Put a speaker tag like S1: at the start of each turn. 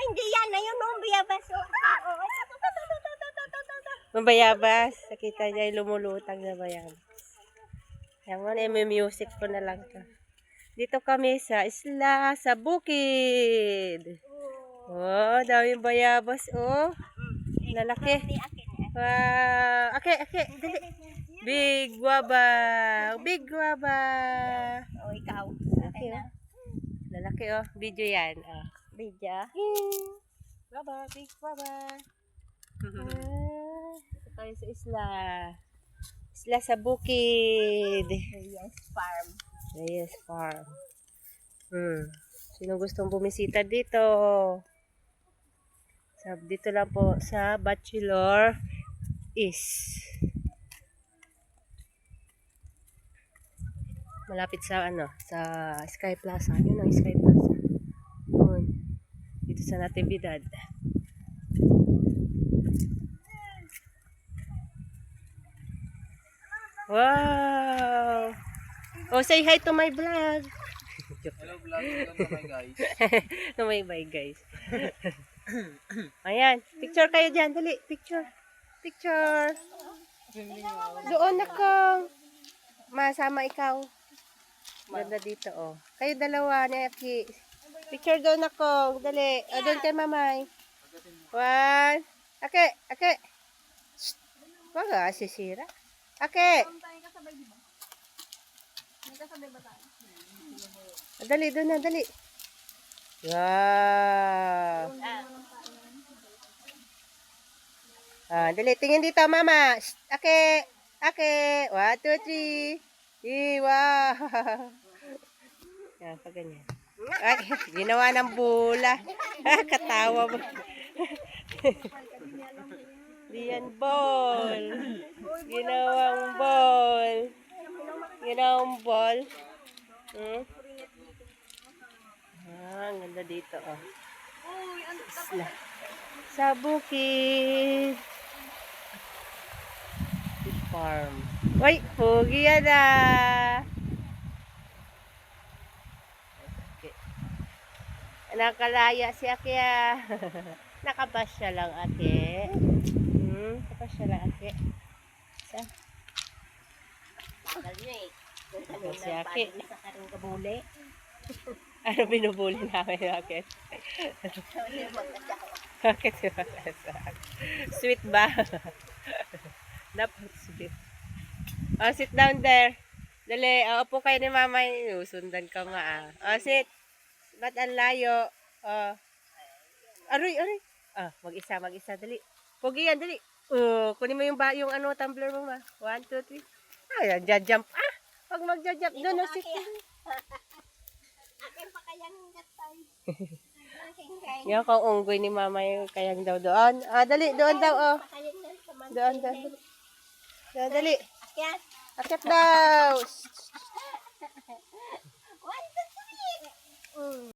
S1: hindi yan. Ayun, bayabas.
S2: Mabayabas. Nakita niya yung lumulutang na bayabas. Yan mo, may music ko na lang to. Dito kami sa isla, sa bukid. Oh, daming bayabas, oh. Lalaki. Wow. Okay. Dali. Big guava. Big guava.
S1: Oh, ikaw.
S2: Okay, oh. Lalaki, oh. Video yan. Oh.
S1: Bidya.
S2: Guava, big guava. Ito tayo sa isla. Isla sa bukid.
S1: Yes, farm.
S2: Reyes Farm. Sino gustong bumisita dito? Dito lang po sa Bachelor East. Malapit sa sa Sky Plaza. Yun ang Sky Plaza. Yun. Dito sa Natividad. Wow! Oh, say hi to my vlog.
S3: Hello vlog, hello guys.
S2: Bye guys. Ayan, picture kayo dyan. Dali, picture. Picture. Doon ako. Masama ikaw. Ganda dito, oh. Kayo dalawa, Neki. Picture doon ako. Dali. O, doon kay mamay. 1. Ake. Wag nga, sisira. Ake. Dali, doon na, dali. Wow. Dali, tingin dito, mama. Ake. 1, 2, 3. Wow. Yan, pag ganyan. Ay, ginawa ng bula. Katawa mo. Diyan ball. Ginawang ball. Ang ganda dito, oh. Isla. Sa bukid. Farm. Uy, pugi yan ah. Okay. Nakalaya si Ake ah. Nakapasya lang Ake. Nakapasya lang Ake. Sa?
S1: Tagal nyo eh.
S2: Si Ake.
S1: Sa karong kabuli.
S2: Ano binubuli namin Ake? Bakit ba? Sweet ba? Dapat sweet. Oh, sit down there. Dali, upo kayo ni mama. Sundan ka nga ah. Oh, sit. Ba't ang layo? Oh. Aroy. Mag-isa. Dali. Pogi yan, dali. Kunin mo yung tumbler mo ma. 1, 2, 3. Jump. Pag mag-jump. Doon, sit.
S1: Akin pa kayang gatay.
S2: Yung kung unggoy ni mama yung kayang daw doon. Dali, doon daw, oh. Doon. Dali. Akyat daw.
S1: 1, 2, 3.